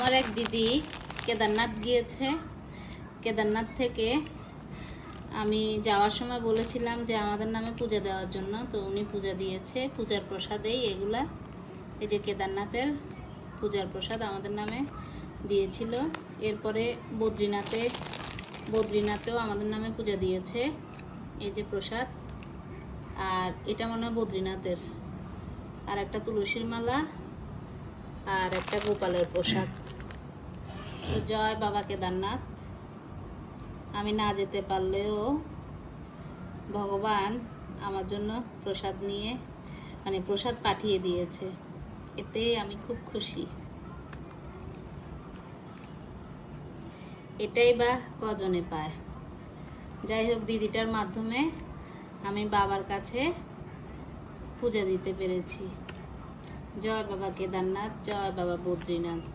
আমার এক দিদি কেদারনাথ গিয়েছে। কেদারনাথ থেকে আমি যাওয়ার সময় বলেছিলাম যে আমাদের নামে পূজা দেওয়ার জন্য, তো উনি পূজা দিয়েছে। পূজার প্রসাদেই এগুলা, এই যে কেদারনাথের পূজার প্রসাদ আমাদের নামে দিয়েছিল। এরপরে বদ্রীনাথেও আমাদের নামে পূজা দিয়েছে। এই যে প্রসাদ, আর এটা মনে হয় বদ্রীনাথের, আর একটা তুলসীর মালা, আর একটা গোপালের প্রসাদ। তো জয় বাবা কেদারনাথ। আমি না যেতে পারলেও ভগবান আমার জন্য প্রসাদ নিয়ে প্রসাদ পাঠিয়ে দিয়েছে, এতে আমি খুব খুশি। এটাই বা কজনে পায়। যাই হোক, দিদিটার মাধ্যমে আমি বাবার কাছে পূজা দিতে পেরেছি। জয় বাবা কেদারনাথ, জয় বাবা বদ্রীনাথ।